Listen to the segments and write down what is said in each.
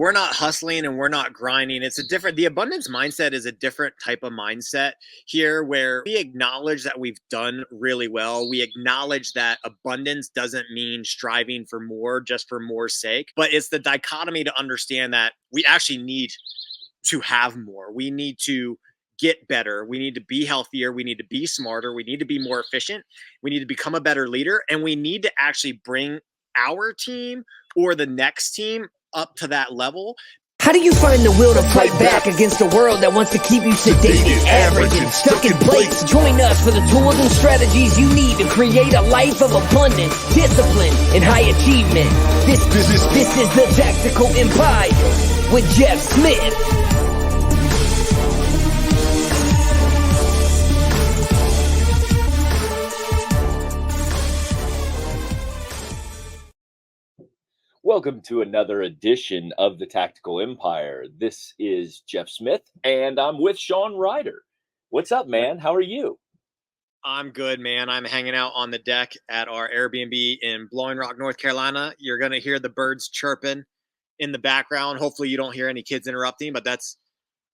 we're not hustling and we're not grinding. The abundance mindset is a different type of mindset here where we acknowledge that we've done really well. We acknowledge that abundance doesn't mean striving for more just for more's sake, but it's the dichotomy to understand that we actually need to have more. We need to get better. We need to be healthier. We need to be smarter. We need to be more efficient. We need to become a better leader. And we need to actually bring our team or the next team up to that level. How do you find the will to fight back against a world that wants to keep you sedated, average, and stuck in place? Join us for the tools and strategies you need to create a life of abundance, discipline, and high achievement. This is the Tactical Empire with Jeff Smith. Welcome to another edition of the Tactical Empire. This is Jeff Smith, and I'm with Sean Ryder. What's up, man? How are you? I'm good, man. I'm hanging out on the deck at our Airbnb in Blowing Rock, North Carolina. You're going to hear the birds chirping in the background. Hopefully you don't hear any kids interrupting, but that's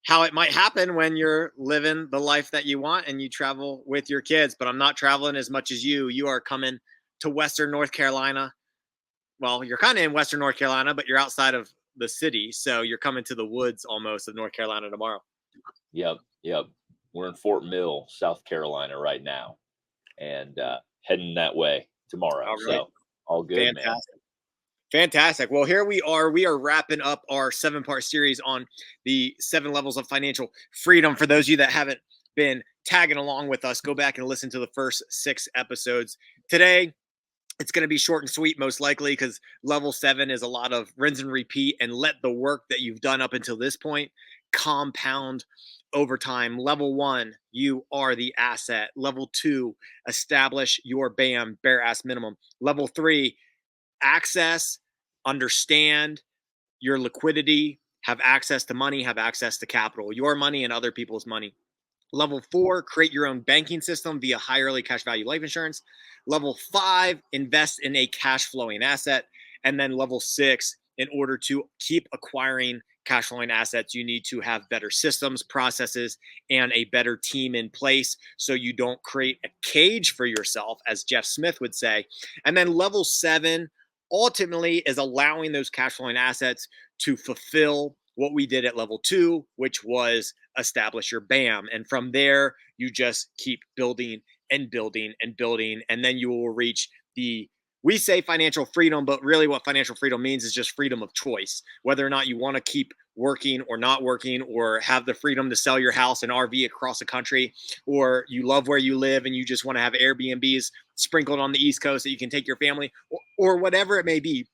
how it might happen when you're living the life that you want and you travel with your kids. But I'm not traveling as much as you. You are coming to Western North Carolina. Well, you're kind of in Western North Carolina, but you're outside of the city. So you're coming to the woods almost of North Carolina tomorrow. Yep. We're in Fort Mill, South Carolina right now, and heading that way tomorrow. All right. So all good, Fantastic. Man. Fantastic. Well, here we are. We are wrapping up our 7-part series on the 7 levels of financial freedom. For those of you that haven't been tagging along with us, go back and listen to the first 6 episodes. Today, it's going to be short and sweet, most likely, because level 7 is a lot of rinse and repeat and let the work that you've done up until this point compound over time. Level 1, you are the asset. Level 2, establish your BAM, bare ass minimum. Level 3, access, understand your liquidity, have access to money, have access to capital, your money and other people's money. Level 4, create your own banking system via high early cash value life insurance. Level 5, invest in a cash flowing asset. And then level 6, in order to keep acquiring cash flowing assets, you need to have better systems, processes, and a better team in place so you don't create a cage for yourself, as Jeff Smith would say. And then level 7 ultimately is allowing those cash flowing assets to fulfill what we did at level 2, which was establish your BAM. And from there, you just keep building and building and building. And then you will reach we say financial freedom, but really what financial freedom means is just freedom of choice, whether or not you want to keep working or not working, or have the freedom to sell your house and RV across the country, or you love where you live and you just want to have Airbnbs sprinkled on the East Coast that you can take your family, or whatever it may be.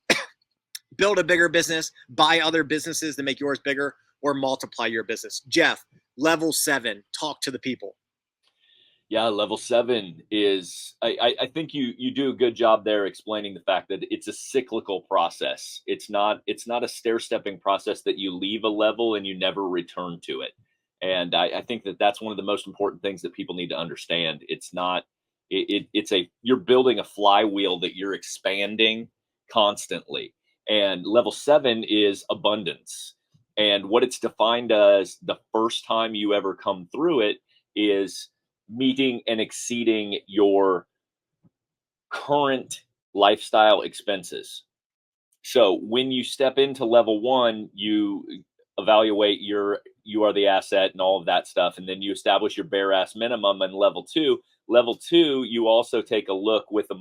Build a bigger business, buy other businesses to make yours bigger, or multiply your business. Jeff, level 7, talk to the people. Yeah, level 7 is, I think you do a good job there explaining the fact that it's a cyclical process. It's not a stair-stepping process that you leave a level and you never return to it. And I think that that's one of the most important things that people need to understand. It's not, you're building a flywheel that you're expanding constantly. And level 7 is abundance. And what it's defined as the first time you ever come through it is meeting and exceeding your current lifestyle expenses. So when you step into level 1, you evaluate you are the asset and all of that stuff. And then you establish your bare ass minimum in level 2. Level 2, you also take a look with a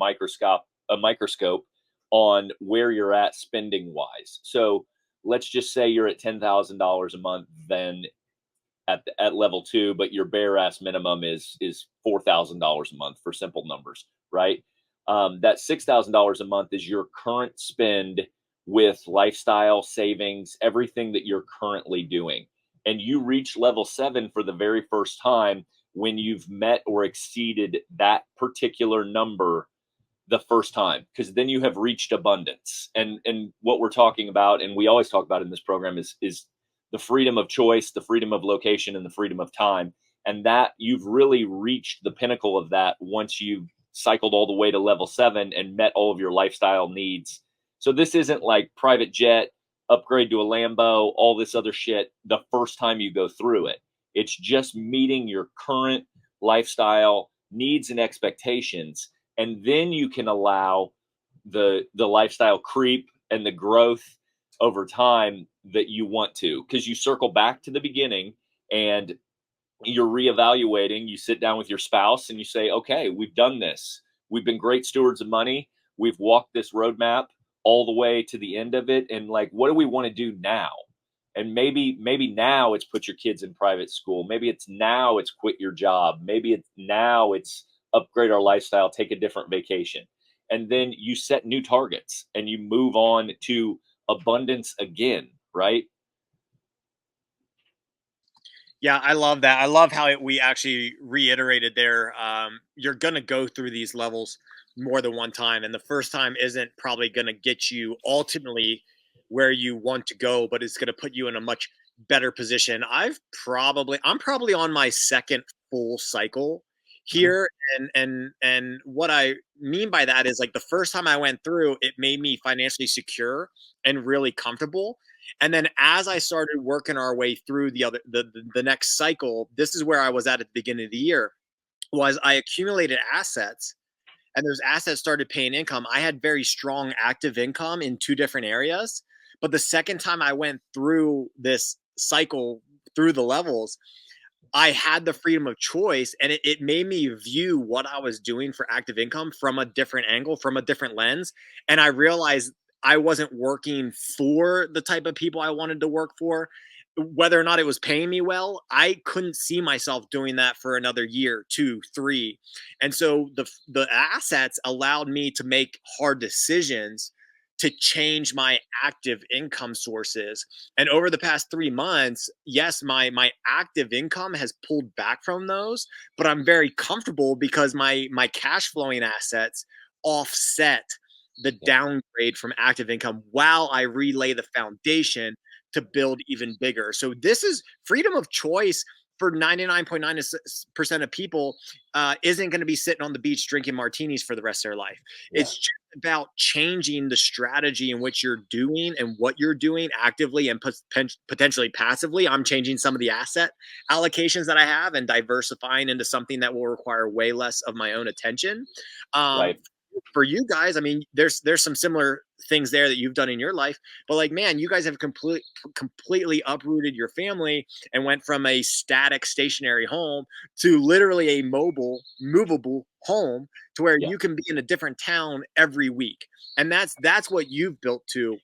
microscope on where you're at spending wise. So let's just say you're at $10,000 a month then at level 2, but your bare ass minimum is $4,000 a month for simple numbers, right? That $6,000 a month is your current spend with lifestyle, savings, everything that you're currently doing. And you reach level 7 for the very first time when you've met or exceeded that particular number the first time, because then you have reached abundance. And what we're talking about, and we always talk about in this program, is the freedom of choice, the freedom of location, and the freedom of time. And that you've really reached the pinnacle of that once you've cycled all the way to level 7 and met all of your lifestyle needs. So this isn't like private jet, upgrade to a Lambo, all this other shit the first time you go through it. It's just meeting your current lifestyle needs and expectations. And then you can allow the lifestyle creep and the growth over time that you want to, because you circle back to the beginning and you're reevaluating. You sit down with your spouse and you say, okay, we've done this. We've been great stewards of money. We've walked this roadmap all the way to the end of it. And like, what do we want to do now? And maybe now it's put your kids in private school. Maybe it's now it's quit your job. Maybe it's now it's upgrade our lifestyle, take a different vacation. And then you set new targets and you move on to abundance again, right? Yeah, I love that. I love how we actually reiterated there. You're going to go through these levels more than one time. And the first time isn't probably going to get you ultimately where you want to go, but it's going to put you in a much better position. I'm probably on my second full cycle Mhm. here. And what I mean by that is like the first time I went through, it made me financially secure and really comfortable. And then as I started working our way through the next cycle, this is where I was at the beginning of the year, was I accumulated assets and those assets started paying income. I had very strong active income in two different areas. But the second time I went through this cycle through the levels, I had the freedom of choice, and it made me view what I was doing for active income from a different angle, from a different lens. And I realized I wasn't working for the type of people I wanted to work for. Whether or not it was paying me well, I couldn't see myself doing that for another year, two, three. And so the assets allowed me to make hard decisions to change my active income sources. And over the past 3 months, yes, my active income has pulled back from those, but I'm very comfortable because my cash flowing assets offset the Yeah. downgrade from active income while I relay the foundation to build even bigger. So this is freedom of choice for 99.9% of people. Isn't going to be sitting on the beach drinking martinis for the rest of their life. Yeah. It's just about changing the strategy in which you're doing and what you're doing actively and potentially passively. I'm changing some of the asset allocations that I have and diversifying into something that will require way less of my own attention. Um, Right. for you guys, I mean, there's some similar things there that you've done in your life, but like, man, you guys have completely uprooted your family and went from a static, stationary home to literally a mobile, movable home to where Yeah. you can be in a different town every week. And that's what you've built to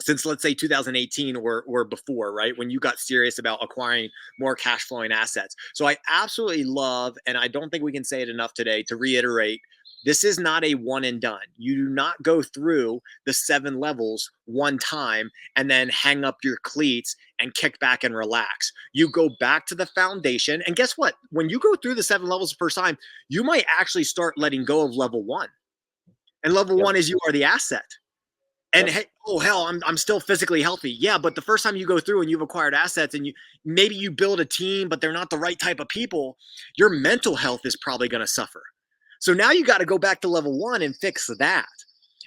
since, let's say, 2018 or before, right, when you got serious about acquiring more cash flowing assets. So I absolutely love, and I don't think we can say it enough today to reiterate, this is not a one and done. You do not go through the 7 levels one time and then hang up your cleats and kick back and relax. You go back to the foundation, and guess what, when you go through the 7 levels the first time, you might actually start letting go of level 1. And level Yep. 1 is you are the asset. And Yep. hey, oh hell, I'm still physically healthy. Yeah, but the first time you go through and you've acquired assets and you build a team, but they're not the right type of people, your mental health is probably going to suffer. So now you got to go back to level 1 and fix that.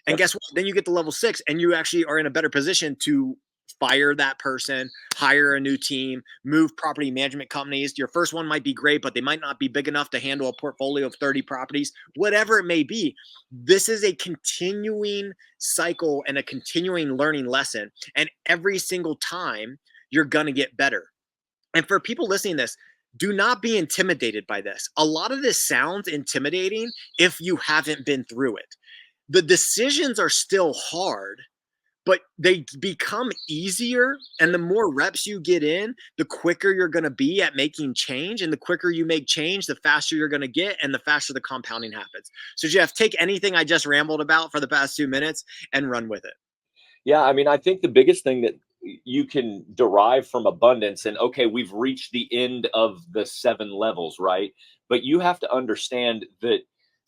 And Yep. guess what? Then you get to level 6 and you actually are in a better position to fire that person, hire a new team, move property management companies. Your first one might be great, but they might not be big enough to handle a portfolio of 30 properties, whatever it may be. This is a continuing cycle and a continuing learning lesson. And every single time you're going to get better. And for people listening to this, do not be intimidated by this. A lot of this sounds intimidating if you haven't been through it. The decisions are still hard, but they become easier. And the more reps you get in, the quicker you're going to be at making change. And the quicker you make change, the faster you're going to get and the faster the compounding happens. So, Jeff, take anything I just rambled about for the past 2 minutes and run with it. Yeah, I mean, I think the biggest thing that you can derive from abundance, and okay, we've reached the end of the 7 levels, right? But you have to understand that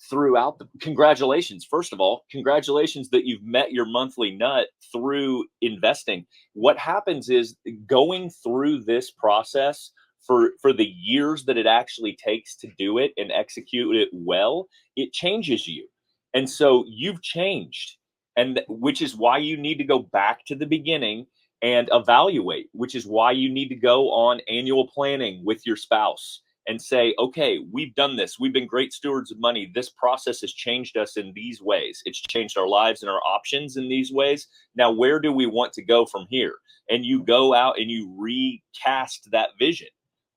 throughout the congratulations, first of all, congratulations that you've met your monthly nut through investing. What happens is going through this process for the years that it actually takes to do it and execute it well, it changes you. And so you've changed, and which is why you need to go back to the beginning and evaluate, which is why you need to go on annual planning with your spouse and say, okay, we've done this. We've been great stewards of money. This process has changed us in these ways. It's changed our lives and our options in these ways. Now, where do we want to go from here? And you go out and you recast that vision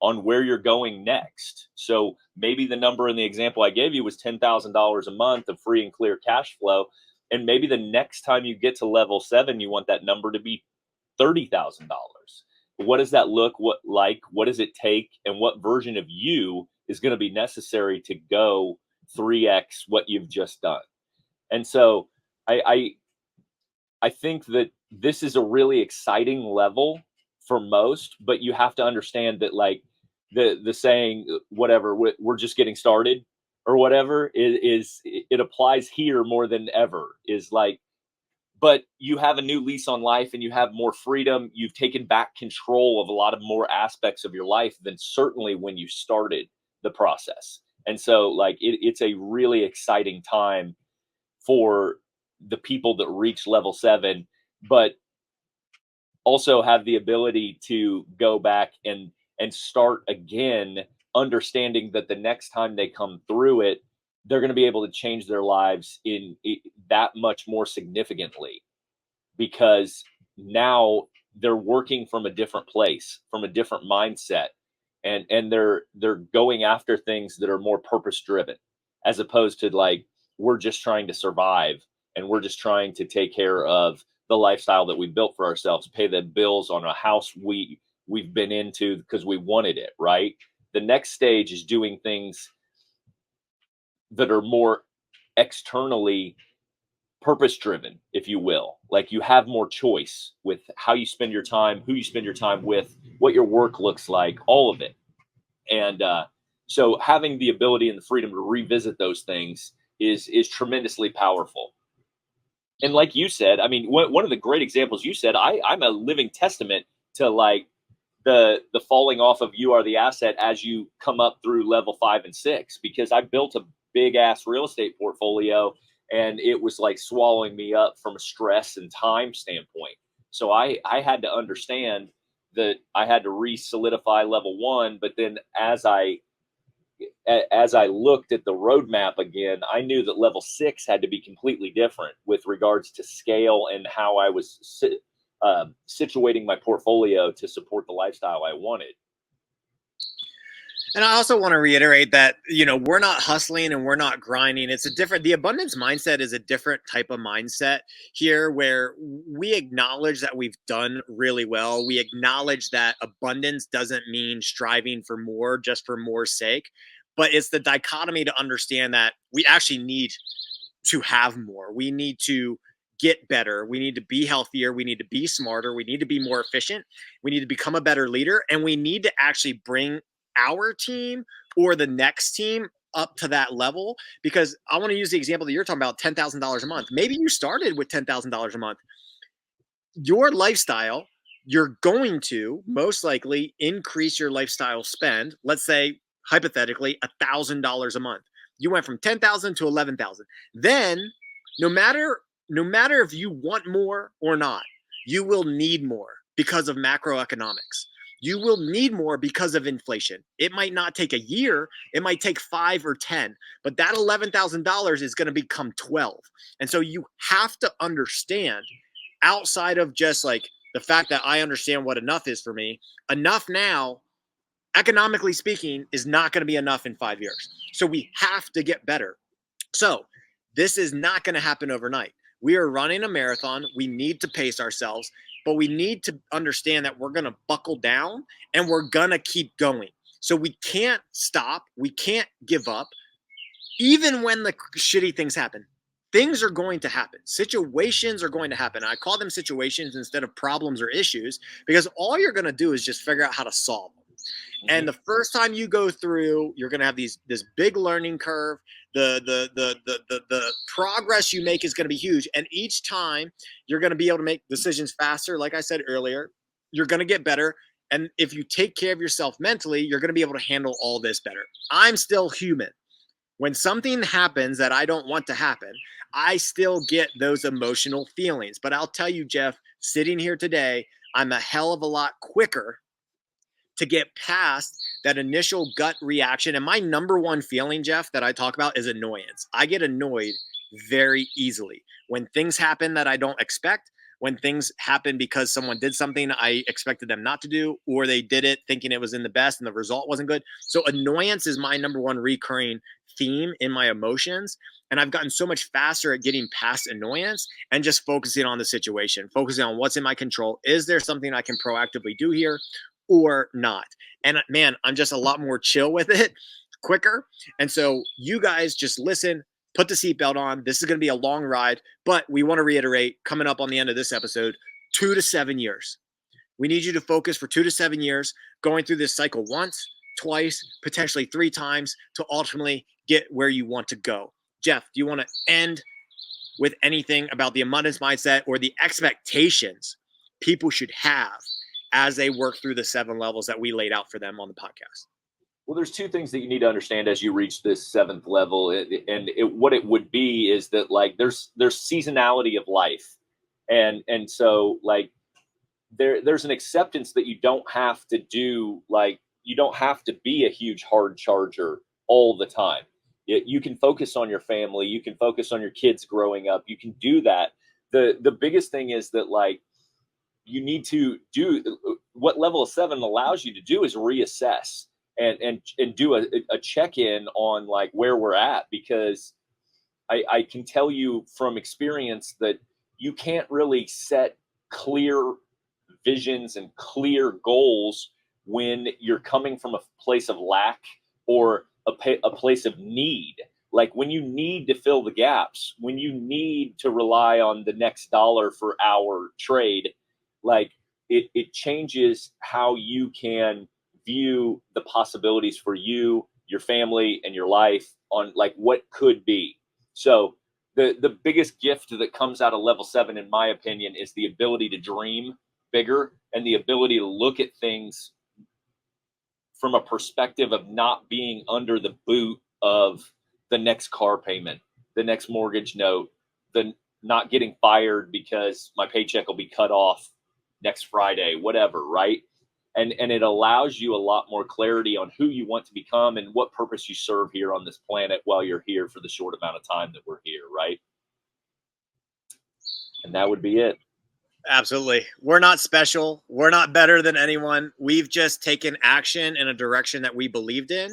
on where you're going next. So maybe the number in the example I gave you was $10,000 a month of free and clear cash flow. And maybe the next time you get to level 7, you want that number to be $30,000. What does that look like? What does it take? And what version of you is going to be necessary to go 3x what you've just done? And so I think that this is a really exciting level for most, but you have to understand that, like, the saying, whatever, we're just getting started or whatever, is it applies here more than ever. Is like, but you have a new lease on life and you have more freedom. You've taken back control of a lot of more aspects of your life than certainly when you started the process. And so, like, it's a really exciting time for the people that reach level 7, but also have the ability to go back and start again, understanding that the next time they come through it, they're going to be able to change their lives in that much more significantly, because now they're working from a different place, from a different mindset, and they're going after things that are more purpose driven, as opposed to, like, we're just trying to survive and we're just trying to take care of the lifestyle that we built for ourselves, pay the bills on a house we've been into because we wanted it, right? The next stage is doing things that are more externally purpose driven, if you will. Like, you have more choice with how you spend your time, who you spend your time with, what your work looks like, all of it. And so having the ability and the freedom to revisit those things is tremendously powerful. And like you said, I mean, one of the great examples you said, I'm a living testament to, like, the falling off of you are the asset as you come up through level 5 and 6, because I built a big ass real estate portfolio and it was like swallowing me up from a stress and time standpoint. So I had to understand that I had to re-solidify level 1, but then as I looked at the roadmap again, I knew that level 6 had to be completely different with regards to scale and how I was situating my portfolio to support the lifestyle I wanted. And I also want to reiterate that, we're not hustling and we're not grinding. The abundance mindset is a different type of mindset here, where we acknowledge that we've done really well. We acknowledge that abundance doesn't mean striving for more just for more's sake, but it's the dichotomy to understand that we actually need to have more. We need to get better. We need to be healthier. We need to be smarter. We need to be more efficient. We need to become a better leader. And we need to actually bring our team or the next team up to that level. Because I want to use the example that you're talking about, $10,000 a month. Maybe you started with $10,000 a month. Your lifestyle, you're going to most likely increase your lifestyle spend. Let's say, hypothetically, $1,000 a month. You went from 10,000 to 11,000. Then, no matter if you want more or not, you will need more because of macroeconomics. You will need more because of inflation. It might not take a year. It might take 5 or 10, but that $11,000 is going to become 12. And so you have to understand, outside of just like the fact that I understand what enough is for me, enough now, economically speaking, is not going to be enough in 5 years. So we have to get better. So this is not going to happen overnight. We are running a marathon. We need to pace ourselves, but we need to understand that we're going to buckle down and we're going to keep going. So we can't stop. We can't give up. Even when the shitty things happen, things are going to happen. Situations are going to happen. I call them situations instead of problems or issues, because all you're going to do is just figure out how to solve them. And the first time you go through, you're going to have this big learning curve. The progress you make is going to be huge. And each time you're going to be able to make decisions faster. Like I said earlier, you're going to get better. And if you take care of yourself mentally, you're going to be able to handle all this better. I'm still human. When something happens that I don't want to happen, I still get those emotional feelings. But I'll tell you, Jeff, sitting here today, I'm a hell of a lot quicker to get past that initial gut reaction. And my number one feeling, Jeff, that I talk about is annoyance. I get annoyed very easily when things happen that I don't expect, when things happen because someone did something I expected them not to do, or they did it thinking it was in the best and the result wasn't good. So annoyance is my number one recurring theme in my emotions. And I've gotten so much faster at getting past annoyance and just focusing on the situation, focusing on what's in my control. Is there something I can proactively do here or not? And man, I'm just a lot more chill with it, quicker. And so you guys just listen, put the seatbelt on. This is going to be a long ride, but we want to reiterate, coming up on the end of this episode, 2 to 7 years. We need you to focus for 2 to 7 years, going through this cycle once, twice, potentially 3 times to ultimately get where you want to go. Jeff, do you want to end with anything about the abundance mindset or the expectations people should have as they work through the 7 levels that we laid out for them on the podcast? Well, there's 2 things that you need to understand as you reach this 7th level. What it would be is that, like, there's seasonality of life. And so, like, there's an acceptance that you don't have to do, like, you don't have to be a huge hard charger all the time. You can focus on your family. You can focus on your kids growing up. You can do that. The biggest thing is that, like, you need to do what level of 7 allows you to do is reassess and do a check-in on, like, where we're at, because I can tell you from experience that you can't really set clear visions and clear goals when you're coming from a place of lack or a place of need. Like, when you need to fill the gaps, when you need to rely on the next dollar for our trade, like, it changes how you can view the possibilities for you, your family, and your life on, like, what could be. So the biggest gift that comes out of level 7, in my opinion, is the ability to dream bigger and the ability to look at things from a perspective of not being under the boot of the next car payment, the next mortgage note, the not getting fired because my paycheck will be cut off next Friday, whatever, right? And it allows you a lot more clarity on who you want to become and what purpose you serve here on this planet while you're here for the short amount of time that we're here, right? And that would be it. Absolutely. We're not special. We're not better than anyone. We've just taken action in a direction that we believed in.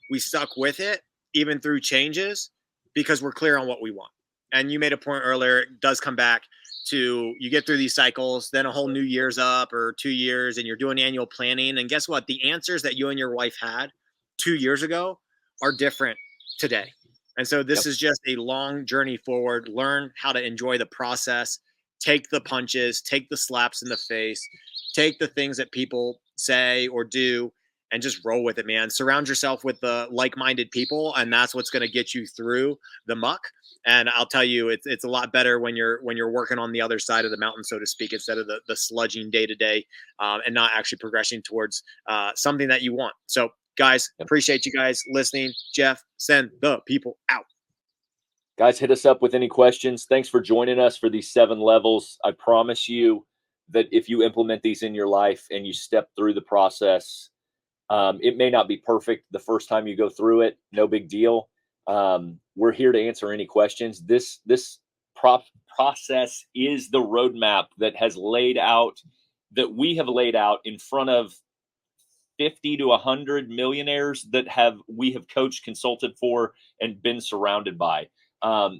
We stuck with it, even through changes, because we're clear on what we want. And you made a point earlier, it does come back to, you get through these cycles, then a whole new year's up, or 2 years, and you're doing annual planning. And guess what? The answers that you and your wife had 2 years ago are different today. And so this is just a long journey forward. Learn how to enjoy the process. Take the punches, take the slaps in the face, take the things that people say or do, and just roll with it, man. Surround yourself with the like-minded people, and that's what's going to get you through the muck. And I'll tell you, it's a lot better when you're working on the other side of the mountain, so to speak, instead of the sludging day to day, and not actually progressing towards something that you want. So, guys, appreciate you guys listening. Jeff, send the people out. Guys, hit us up with any questions. Thanks for joining us for these 7 levels. I promise you that if you implement these in your life and you step through the process, it may not be perfect the first time you go through it. No big deal. We're here to answer any questions. This process is the roadmap that we have laid out in front of 50 to 100 millionaires that we have coached, consulted for, and been surrounded by.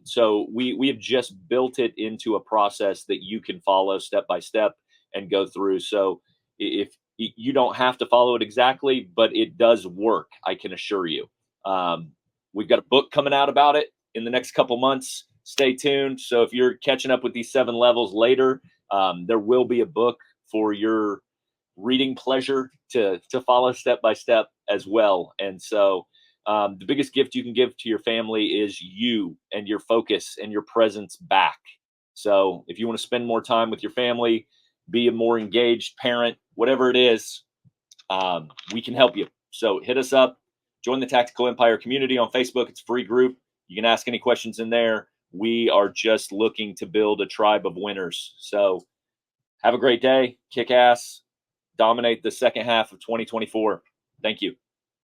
So we have just built it into a process that you can follow step by step and go through. So if you don't have to follow it exactly, but it does work, I can assure you. We've got a book coming out about it in the next couple months. Stay tuned. So if you're catching up with these 7 levels later, there will be a book for your reading pleasure to follow step by step as well. And so the biggest gift you can give to your family is you and your focus and your presence back. So if you want to spend more time with your family, be a more engaged parent, whatever it is, we can help you. So hit us up, join the Tactical Empire community on Facebook. It's a free group. You can ask any questions in there. We are just looking to build a tribe of winners. So Have a great day. Kick ass. Dominate the second half of 2024. Thank you.